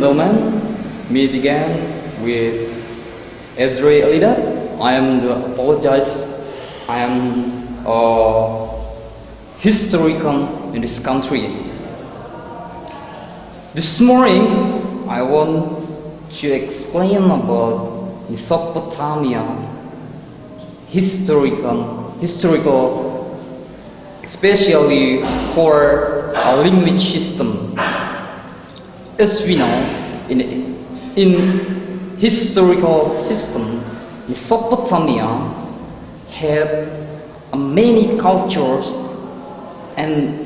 gentlemen, we began with edrey leader. I am the apologize. I am a historian in this country. This morning, I want to explain about Mesopotamia, historical, especially for a language system. As we know, in historical system, Mesopotamia had many cultures and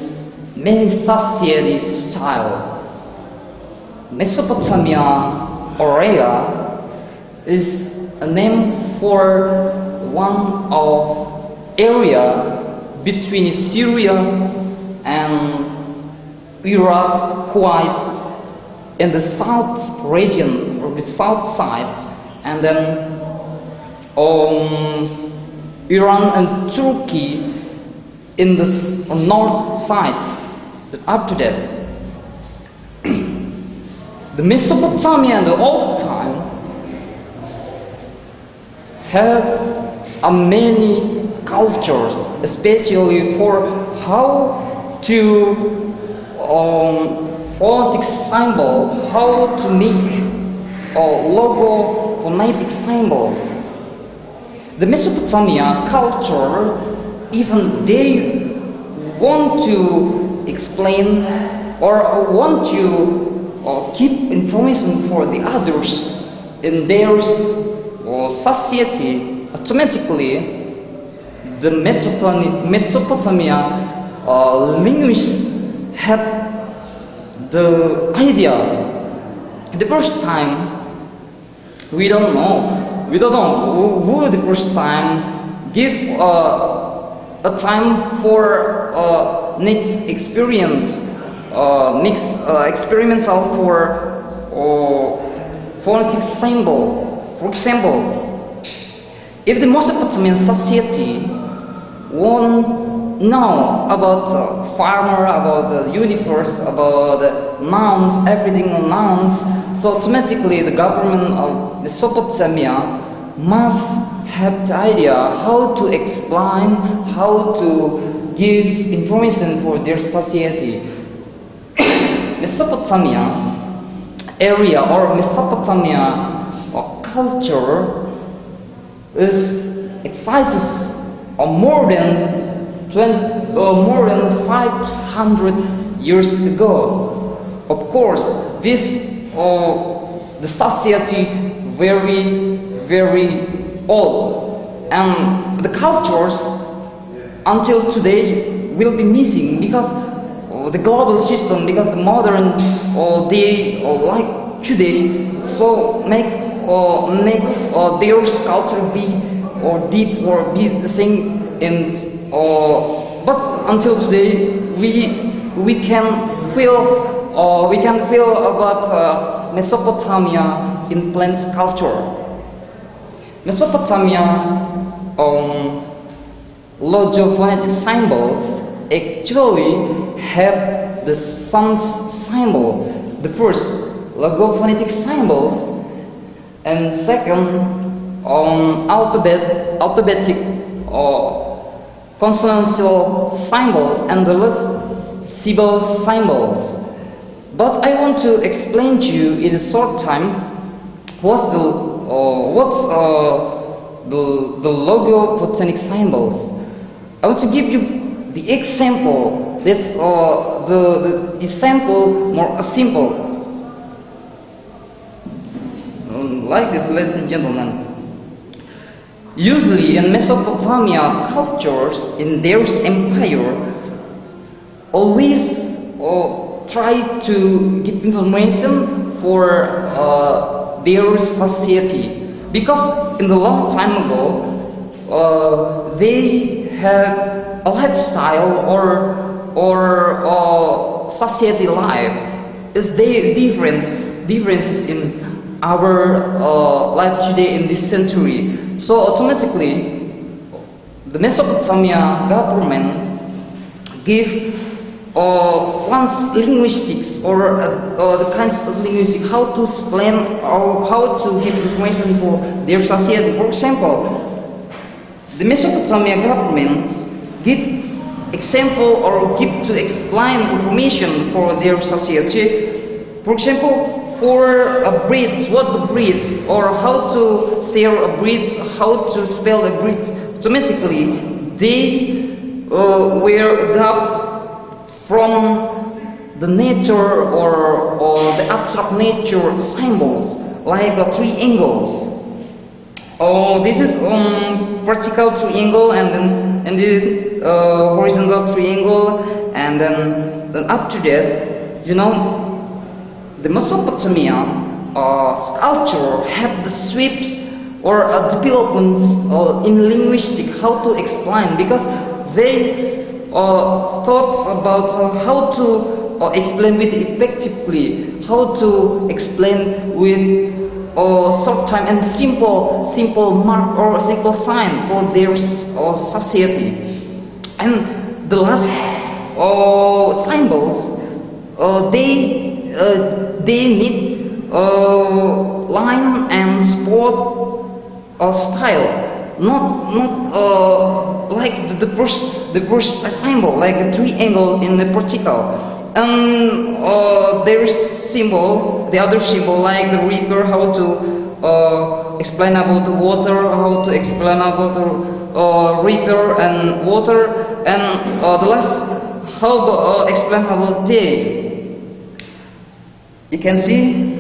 many society style. Mesopotamia area is a name for one of area between Syria and Iraq, quite in the south region or the south side, and then Iran and Turkey in the north side. After that, the Mesopotamia in the old time have many cultures, especially for how to phonetic symbol, how to make a logo phonetic symbol. The Mesopotamia culture, even they want to explain or want to keep information for the others in their society. Automatically, the Mesopotamia linguists have the idea. The first time, we don't know who the first time give a time for next experience, experimental for phonetic symbol. For example, if the Mesopotamian society won't know about farmer, about the universe, about the nouns, everything on nouns, so automatically the government of Mesopotamia must have the idea how to explain, how to give information for their society. Mesopotamia area or Mesopotamia culture exists more than 500 years ago. Of course, this the society very old, and the cultures until today will be missing because the global system, because the modern they like today, so make their culture be deep or be the same. And but until today we can feel about Mesopotamia in plants culture. Mesopotamia logophonetic symbols actually have the sound symbol. The first logophonetic symbols, and second alphabetic consonantal symbol, and the last symbol symbols. But I want to explain to you in a short time what's the logophonic symbols. I want to give you the example. That's the example more simple. Like this, ladies and gentlemen. Usually in Mesopotamia cultures, in their empire, always try to give information for their society, because in the long time ago they had a lifestyle or society life is the differences in our life today in this century. So automatically the Mesopotamia government give one's linguistics or the kinds of linguistics, how to explain or how to give information for their society. For example, the Mesopotamia government give example or give to explain information for their society. For example, for a breed, what the breeds, or how to say a breed, how to spell a breed. Automatically, they were adapted from the nature or the abstract nature symbols, like triangles. This is vertical triangle, and this is horizontal triangle, and then after that, you know, the Mesopotamia culture have the sweeps or developments in linguistic, how to explain, because they thought about how to explain with effectively, how to explain with short time and simple mark or simple sign for their society. And the last symbols, they need line and spot style, not like the first symbol, like a triangle in the vertical. And there's symbol, the other symbol, like the river, how to explain about the water, how to explain about the river and water, and the last, how to explain about day. You can see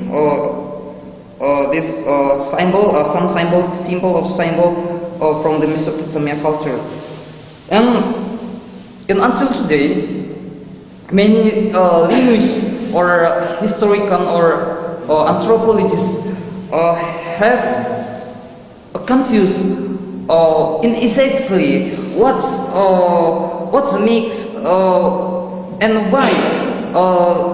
this symbol, some symbol from the Mesopotamia culture, and until today, many linguists or historian or anthropologists have confused in exactly what makes and why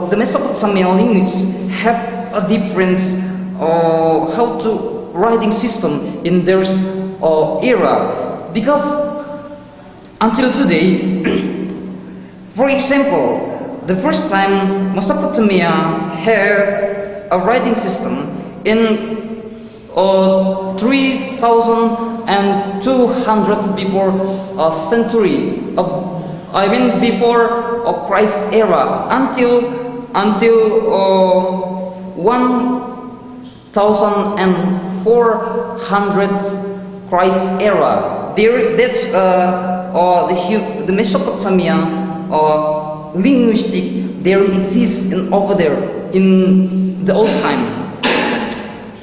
the Mesopotamian linguists have a difference how to writing system in their era, because until today, for example, the first time Mesopotamia had a writing system in 3,200 before century. I mean before Christ era until 1,400 Christ era. That's the Mesopotamian linguistic there exists over there in the old time.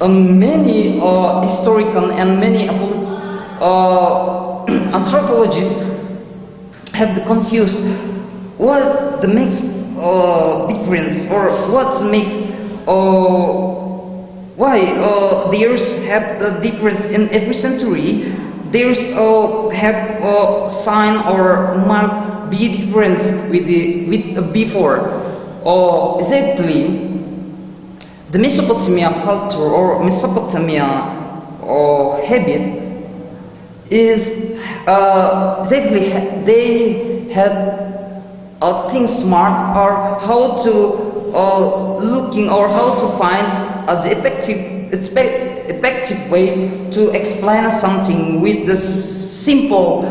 Many historical and many anthropologists have confused what the makes difference, or what makes why theirs have the difference in every century. Theirs have sign or mark be difference with before. Exactly, the Mesopotamia culture or Mesopotamia habit is exactly they had think smart, or how to looking, or how to find the effective way to explain something with the simple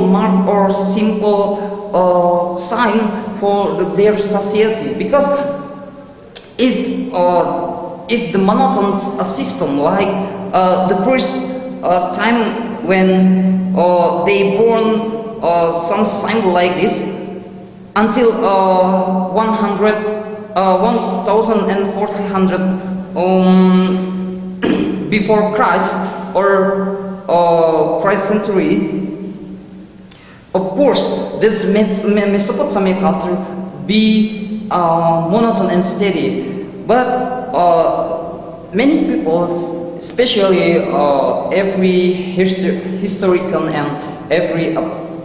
mark or simple sign for their society. Because if the monotonous system, like the first time when they born some symbol like this until 1,400 before Christ or Christ century. Of course, this Mesopotamian culture be monotone and steady, but many people, especially every historian and every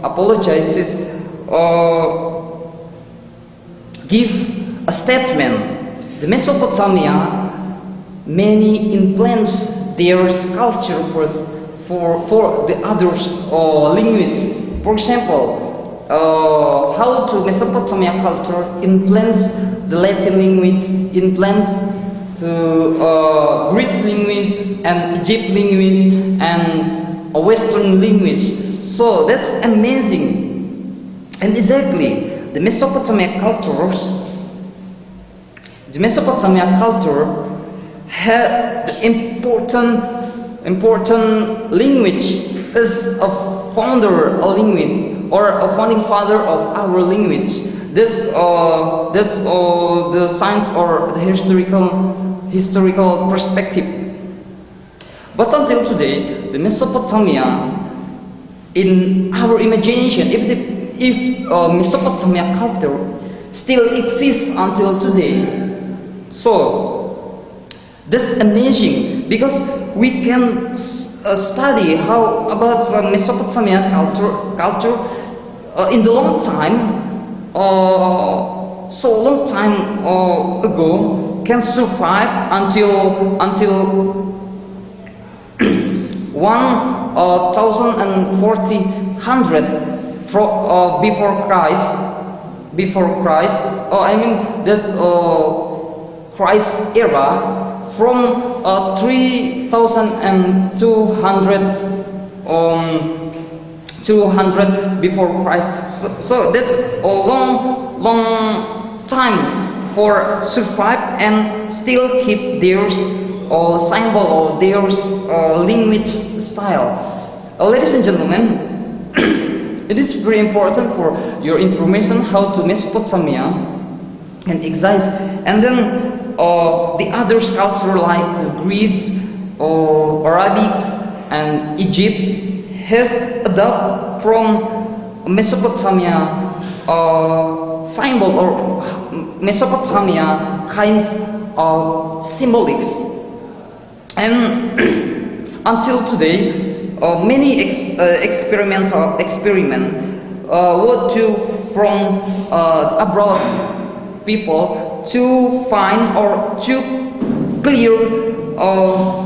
apologizes, give a statement. The Mesopotamia many influence their culture for the others linguists. For example, how to Mesopotamia culture influence the Latin language, influence the Greek language and Egypt language and Western language. So that's amazing. And exactly, the Mesopotamia culture had the important language as a founder of language or a founding father of our language. That's the science or the historical perspective. But until today, the Mesopotamia, in our imagination, if Mesopotamia culture still exists until today, so that's amazing because we can study how about Mesopotamia culture in the long time, so long time ago, can survive until 1400 before Christ. I mean that's Christ era, from 200 before Christ. So that's a long time for survive and still keep their symbol or their language style. Ladies and gentlemen, it is very important for your information how to Mesopotamia and exist, and then the other culture like the Greece or Arabic and Egypt has adopted from Mesopotamia symbol or Mesopotamia kinds of symbolics. And until today, many experiment were to from abroad people to find or to clear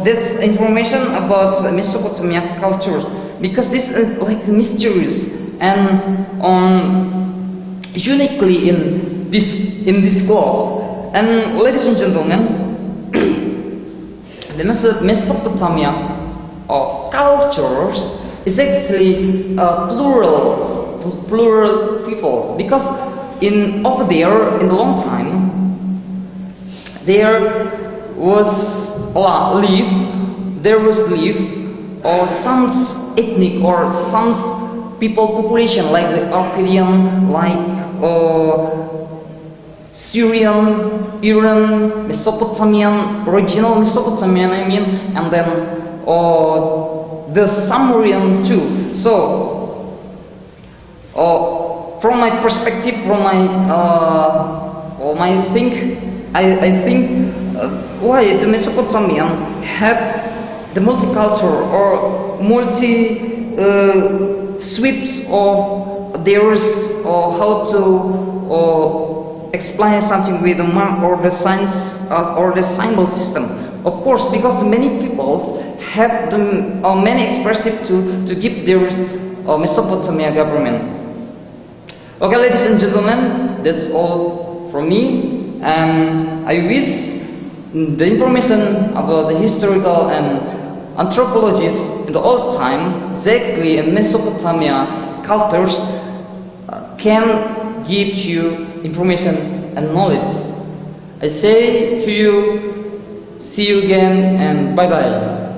that's information about Mesopotamia culture, because this is like mysterious and uniquely in this globe. And ladies and gentlemen, the Mesopotamia cultures is actually plural peoples, because over there in the long time there was or some ethnic or some people population like the Arcadian, like Syrian, Iran, Mesopotamian, original Mesopotamian, I mean, and then the Sumerian too. So, from my perspective, from my I think why the Mesopotamian have the multicultural or multi sweeps of theirs, or how to explain something with the mark or the science or the symbol system. Of course, because many peoples have the many expressive to give their Mesopotamia government. Okay, ladies and gentlemen, that's all from me, and I wish the information about the historical and anthropologists in the old time, exactly in Mesopotamia cultures, can give you information and knowledge. I say to you, see you again and bye bye.